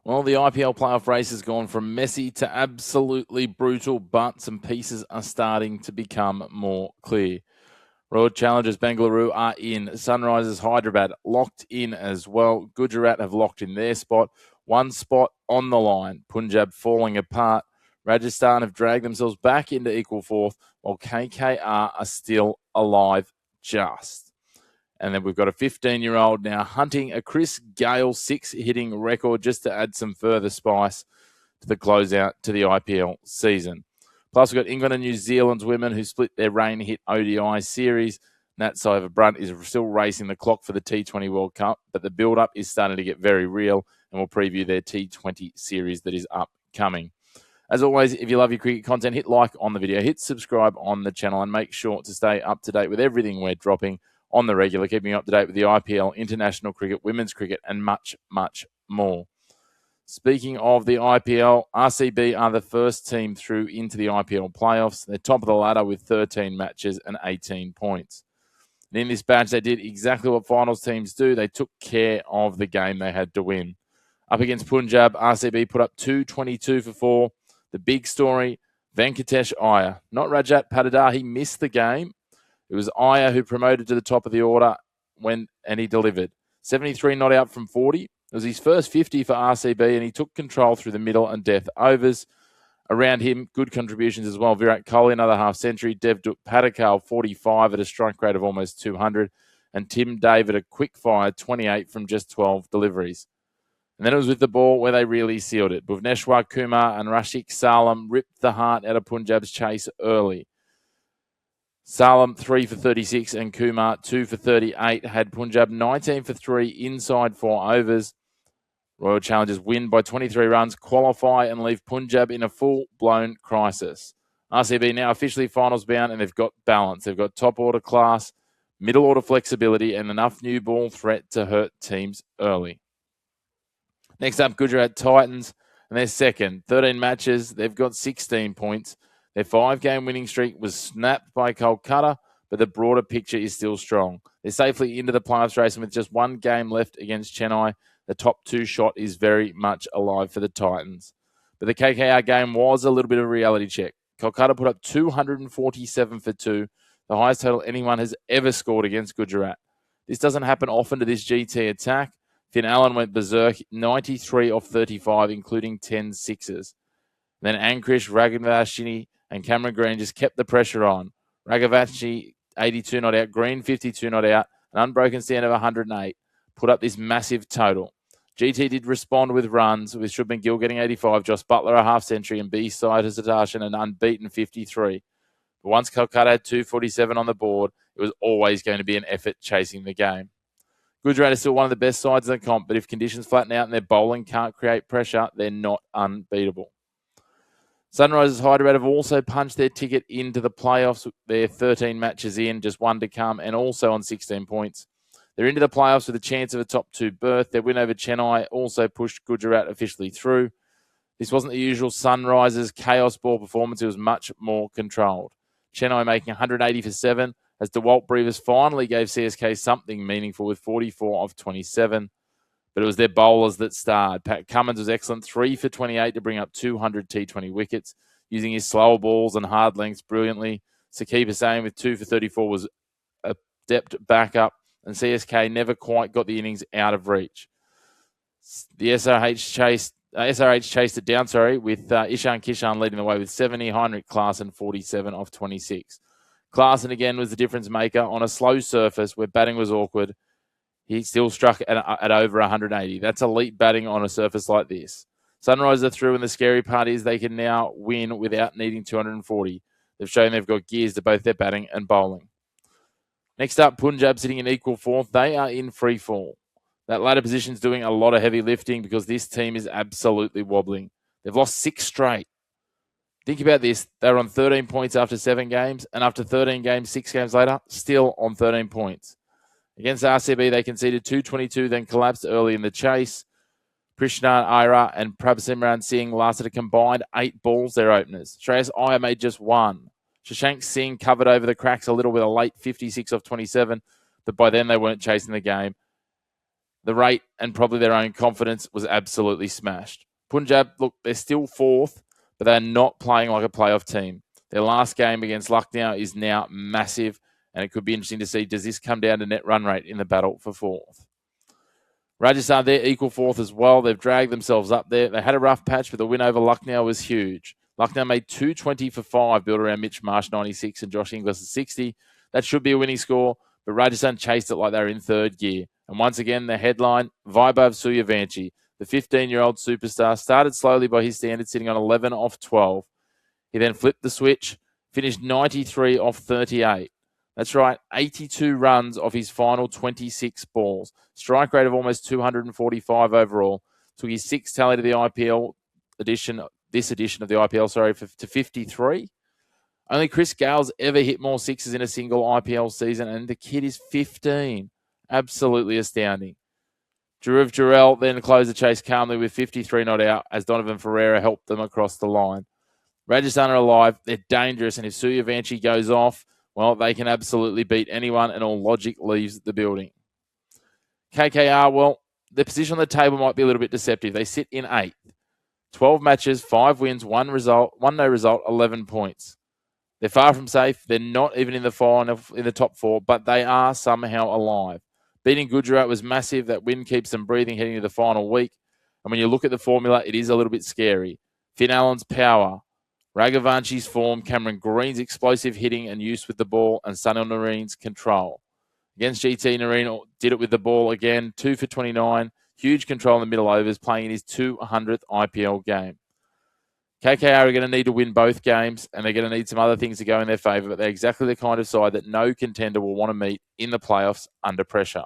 Well, the IPL playoff race has gone from messy to absolutely brutal, but some pieces are starting to become more clear. Royal Challengers Bangalore are in. Sunrisers Hyderabad locked in as well. Gujarat have locked in their spot. One spot on the line. Punjab falling apart. Rajasthan have dragged themselves back into equal fourth, while KKR are still alive just. And then we've got a 15-year-old now hunting a Chris Gale 6-hitting record just to add some further spice to the closeout to the IPL season. Plus, we've got England and New Zealand's women who split their rain-hit ODI series. Nat Cyber-Brunt is still racing the clock for the T20 World Cup, but the build-up is starting to get very real, and we'll preview their T20 series that is upcoming. As always, if you love your cricket content, hit like on the video, hit subscribe on the channel, and make sure to stay up to date with everything we're dropping on the regular, keeping you up to date with the IPL, international cricket, women's cricket, and much, much more. Speaking of the IPL, RCB are the first team through into the IPL playoffs. They're top of the ladder with 13 matches and 18 points. And in this batch, they did exactly what finals teams do. They took care of the game they had to win. Up against Punjab, RCB put up 222 for 4. The big story, Venkatesh Iyer. Not Rajat Patidar. He missed the game. It was Iyer who promoted to the top of the order and he delivered. 73 not out from 40. It was his first 50 for RCB, and he took control through the middle and death overs. Around him, good contributions as well. Virat Kohli, another half-century. Devdutt Padikkal, 45 at a strike rate of almost 200. And Tim David, a quick-fire 28 from just 12 deliveries. And then it was with the ball where they really sealed it. Bhuvneshwar Kumar and Rashik Salam ripped the heart out of Punjab's chase early. Salam 3 for 36 and Kumar 2 for 38 had Punjab 19 for 3 inside 4 overs. Royal Challengers win by 23 runs, qualify and leave Punjab in a full-blown crisis. RCB now officially finals bound, and they've got balance. They've got top order class, middle order flexibility, and enough new ball threat to hurt teams early. Next up, Gujarat Titans, and they're second. 13 matches, they've got 16 points. Their 5-game winning streak was snapped by Kolkata, but the broader picture is still strong. They're safely into the playoffs race, and with just one game left against Chennai, the top 2 shot is very much alive for the Titans. But the KKR game was a little bit of a reality check. Kolkata put up 247 for 2, the highest total anyone has ever scored against Gujarat. This doesn't happen often to this GT attack. Finn Allen went berserk, 93 off 35, including 10 sixes. Then Ankrish, Raghavashini, and Cameron Green just kept the pressure on. Raghavashini, 82 not out. Green, 52 not out. An unbroken stand of 108. Put up this massive total. GT did respond with runs, with Shubman Gill getting 85, Joss Butler a half-century, and B-side Hasidarshan an unbeaten 53. But once Kolkata had 247 on the board, it was always going to be an effort chasing the game. Gujarat is still one of the best sides in the comp, but if conditions flatten out and their bowling can't create pressure, they're not unbeatable. Sunrisers Hyderabad have also punched their ticket into the playoffs. They're 13 matches in, just one to come, and also on 16 points. They're into the playoffs with a chance of a top 2 berth. Their win over Chennai also pushed Gujarat officially through. This wasn't the usual Sunrisers chaos ball performance. It was much more controlled. Chennai making 180 for 7 as DeWalt Brevis finally gave CSK something meaningful with 44 of 27. But it was their bowlers that starred. Pat Cummins was excellent, 3 for 28 to bring up 200 T20 wickets, using his slower balls and hard lengths brilliantly. Saqib Hussain with 2 for 34 was a adept backup, and CSK never quite got the innings out of reach. The SRH chased it down, with Ishan Kishan leading the way with 70, Heinrich Klaasen 47 off 26. Klaasen again was the difference maker on a slow surface where batting was awkward. He still struck at over 180. That's elite batting on a surface like this. Sunrise are through, and the scary part is they can now win without needing 240. They've shown they've got gears to both their batting and bowling. Next up, Punjab sitting in equal fourth. They are in free fall. That ladder position is doing a lot of heavy lifting because this team is absolutely wobbling. They've lost 6 straight. Think about this. They're on 13 points after 7 games, and after 13 games, 6 games later, still on 13 points. Against RCB, they conceded 222, then collapsed early in the chase. Krishnan Iyer and Prabhasimran Singh lasted a combined 8 balls, their openers. Shreyas Iyer made just 1. Shashank Singh covered over the cracks a little with a late 56 off 27, but by then they weren't chasing the game. the rate and probably their own confidence was absolutely smashed. Punjab, look, they're still fourth, but they're not playing like a playoff team. Their last game against Lucknow is now massive, and it could be interesting to see, does this come down to net run rate in the battle for fourth? Rajasthan, they're equal fourth as well. They've dragged themselves up there. They had a rough patch, but the win over Lucknow was huge. Lucknow made 220 for 5, built around Mitch Marsh 96 and Josh Inglis 60. That should be a winning score, but Rajasthan chased it like they were in third gear. And once again, the headline, Vaibhav Suryavanshi, the 15-year-old superstar, started slowly by his standards, sitting on 11 off 12. He then flipped the switch, finished 93 off 38. That's right, 82 runs off his final 26 balls. Strike rate of almost 245 overall. Took his sixth tally to the IPL edition, this edition of the IPL, to 53. Only Chris Gale's ever hit more sixes in a single IPL season, and the kid is 15. Absolutely astounding. Dhruv Jurel then closed the chase calmly with 53 not out as Donovan Ferreira helped them across the line. Rajasthan are alive. They're dangerous, and if Suryavanshi goes off, well, they can absolutely beat anyone, and all logic leaves the building. KKR, well, their position on the table might be a little bit deceptive. They sit in 8th. 12 matches, 5 wins, 1 no result, 11 points. They're far from safe. They're not even in the final, in the top 4, but they are somehow alive. Beating Gujarat was massive. That win keeps them breathing heading into the final week. And when you look at the formula, it is a little bit scary. Finn Allen's power, Raghuvanshi's form, Cameron Green's explosive hitting and use with the ball, and Sunil Nareen's control. Against GT, Nareen did it with the ball again, 2 for 29. Huge control in the middle overs, playing in his 200th IPL game. KKR are going to need to win both games, and they're going to need some other things to go in their favour, but they're exactly the kind of side that no contender will want to meet in the playoffs under pressure.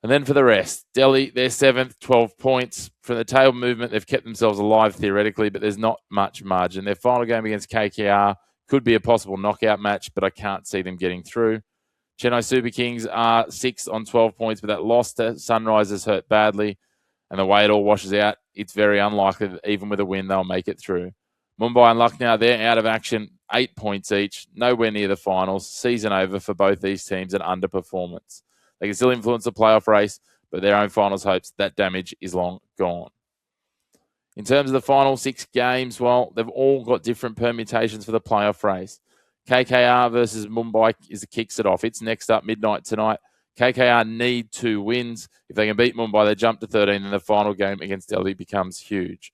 And then for the rest, Delhi, they're 7th, 12 points. From the table movement, they've kept themselves alive theoretically, but there's not much margin. Their final game against KKR could be a possible knockout match, but I can't see them getting through. Chennai Super Kings are 6th on 12 points, but that loss to Sunrisers hurt badly. And the way it all washes out, it's very unlikely that even with a win, they'll make it through. Mumbai and Lucknow, they're out of action, 8 points each, nowhere near the finals. Season over for both these teams, an underperformance. They can still influence the playoff race, but their own finals hopes, that damage is long gone. In terms of the final 6 games, well, they've all got different permutations for the playoff race. KKR versus Mumbai kicks it off. It's next up midnight tonight. KKR need 2 wins. If they can beat Mumbai, they jump to 13, and the final game against Delhi becomes huge.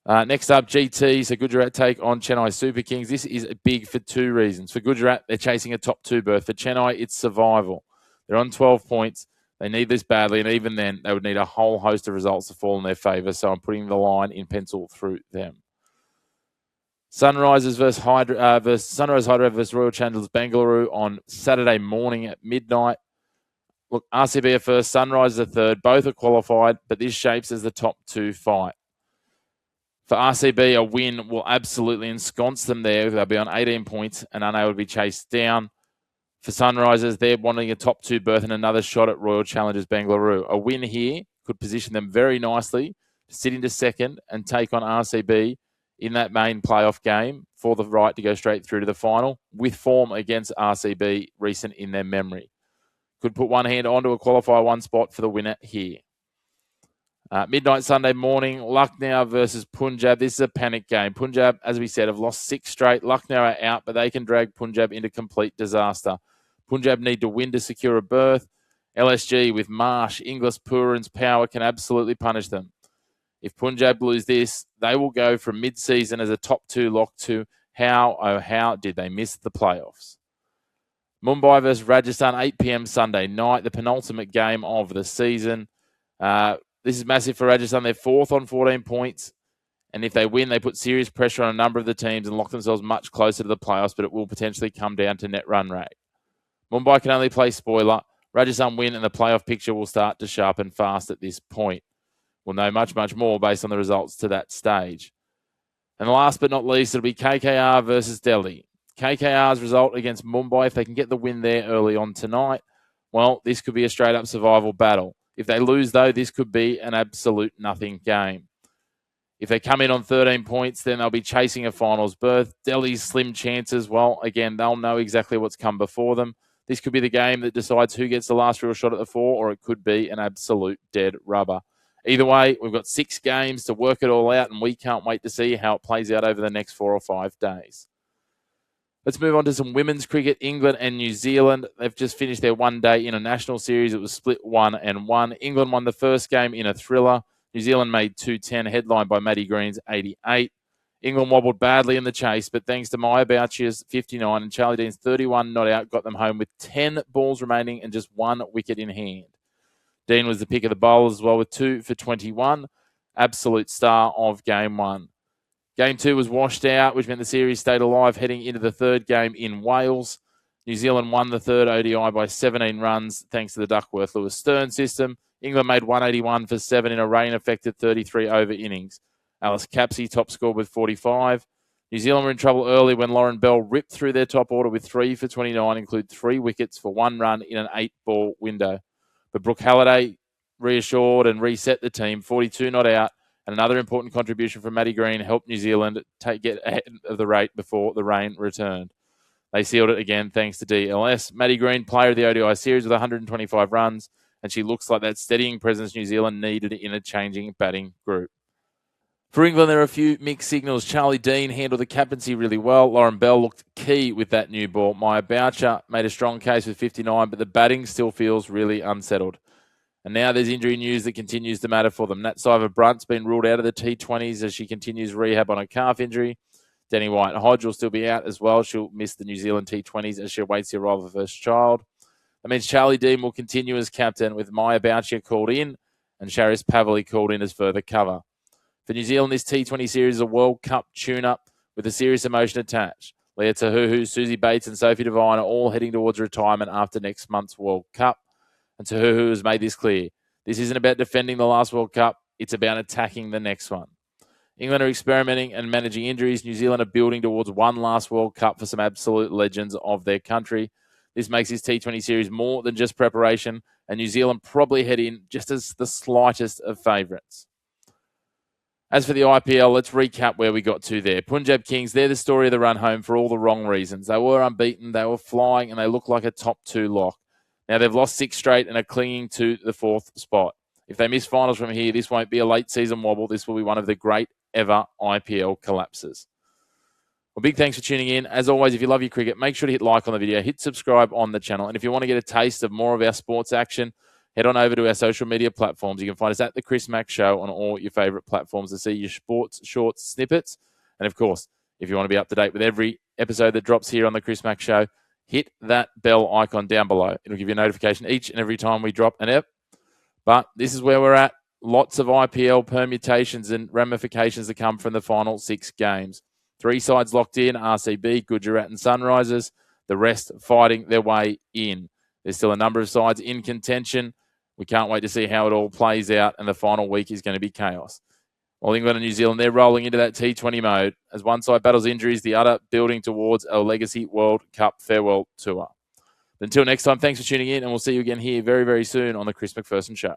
Next up, GT, so Gujarat take on Chennai Super Kings. This is big for 2 reasons. For Gujarat, they're chasing a top 2 berth. For Chennai, it's survival. They're on 12 points. They need this badly, and even then, they would need a whole host of results to fall in their favour, so I'm putting the line in pencil through them. Sunrisers versus Hyderabad versus Royal Challengers Bangalore on Saturday morning at midnight. Look, RCB are first, Sunrisers are third. Both are qualified, but this shapes as the top 2 fight. For RCB, a win will absolutely ensconce them there. They'll be on 18 points and unable to be chased down. For Sunrisers, they're wanting a top 2 berth and another shot at Royal Challengers Bangalore. A win here could position them very nicely to sit into second and take on RCB in that main playoff game for the right to go straight through to the final, with form against RCB recent in their memory. Could put one hand onto a qualifier 1 spot for the winner here. Midnight Sunday morning, Lucknow versus Punjab. This is a panic game. Punjab, as we said, have lost 6 straight. Lucknow are out, but they can drag Punjab into complete disaster. Punjab need to win to secure a berth. LSG with Marsh, Inglis, Purin's power can absolutely punish them. If Punjab lose this, they will go from mid-season as a top 2 lock to how did they miss the playoffs? Mumbai versus Rajasthan, 8 p.m. Sunday night, the penultimate game of the season. This is massive for Rajasthan. They're 4th on 14 points. And if they win, they put serious pressure on a number of the teams and lock themselves much closer to the playoffs, but it will potentially come down to net run rate. Mumbai can only play spoiler. Rajasthan win and the playoff picture will start to sharpen fast at this point. We'll know much, much more based on the results to that stage. And last but not least, it'll be KKR versus Delhi. KKR's result against Mumbai, if they can get the win there early on tonight, well, this could be a straight-up survival battle. If they lose, though, this could be an absolute nothing game. If they come in on 13 points, then they'll be chasing a finals berth. Delhi's slim chances, well, again, they'll know exactly what's come before them. This could be the game that decides who gets the last real shot at the 4, or it could be an absolute dead rubber. Either way, we've got 6 games to work it all out, and we can't wait to see how it plays out over the next 4 or 5 days. Let's move on to some women's cricket. England and New Zealand, they've just finished their one-day international series. It was split 1-1. England won the first game in a thriller. New Zealand made 210, headlined by Maddie Green's 88. England wobbled badly in the chase, but thanks to Maya Boucher's 59 and Charlie Dean's 31 not out, got them home with 10 balls remaining and just 1 wicket in hand. Dean was the pick of the bowlers as well with 2 for 21. Absolute star of Game 1. Game 2 was washed out, which meant the series stayed alive heading into the third game in Wales. New Zealand won the third ODI by 17 runs thanks to the Duckworth-Lewis-Stern system. England made 181 for 7 in a rain-affected 33-over innings. Alice Capsey top scored with 45. New Zealand were in trouble early when Lauren Bell ripped through their top order with 3 for 29, include 3 wickets for 1 run in an 8-ball window. But Brooke Halliday reassured and reset the team, 42 not out, and another important contribution from Maddie Green helped New Zealand get ahead of the rate before the rain returned. They sealed it again thanks to DLS. Maddie Green, player of the ODI series with 125 runs, and she looks like that steadying presence New Zealand needed in a changing batting group. For England, there are a few mixed signals. Charlie Dean handled the captaincy really well. Lauren Bell looked key with that new ball. Maya Boucher made a strong case with 59, but the batting still feels really unsettled. And now there's injury news that continues to matter for them. Nat Siver-Brunt's been ruled out of the T20s as she continues rehab on a calf injury. Danny White-Hodge will still be out as well. She'll miss the New Zealand T20s as she awaits the arrival of her first child. That means Charlie Dean will continue as captain with Maya Boucher called in and Charis Pavley called in as further cover. For New Zealand, this T20 series is a World Cup tune-up with a serious emotion attached. Leah Tahuhu, Susie Bates and Sophie Devine are all heading towards retirement after next month's World Cup. And Tahuhu has made this clear. This isn't about defending the last World Cup. It's about attacking the next one. England are experimenting and managing injuries. New Zealand are building towards one last World Cup for some absolute legends of their country. This makes this T20 series more than just preparation, and New Zealand probably head in just as the slightest of favourites. As for the IPL, let's recap where we got to there. Punjab Kings, they're the story of the run home for all the wrong reasons. They were unbeaten, they were flying, and they look like a top 2 lock. Now, they've lost 6 straight and are clinging to the 4th spot. If they miss finals from here, this won't be a late season wobble. This will be one of the great ever IPL collapses. Well, big thanks for tuning in. As always, if you love your cricket, make sure to hit like on the video, hit subscribe on the channel. And if you want to get a taste of more of our sports action, head on over to our social media platforms. You can find us at The Chris Mack Show on all your favourite platforms to see your sports shorts snippets. And of course, if you want to be up to date with every episode that drops here on The Chris Mack Show, hit that bell icon down below. It'll give you a notification each and every time we drop an ep. But this is where we're at. Lots of IPL permutations and ramifications that come from the final 6 games. 3 sides locked in, RCB, Gujarat and Sunrisers. The rest fighting their way in. There's still a number of sides in contention. We can't wait to see how it all plays out, and the final week is going to be chaos. While England and New Zealand, they're rolling into that T20 mode. As one side battles injuries, the other building towards a legacy World Cup farewell tour. But until next time, thanks for tuning in, and we'll see you again here very, very soon on The Chris McPherson Show.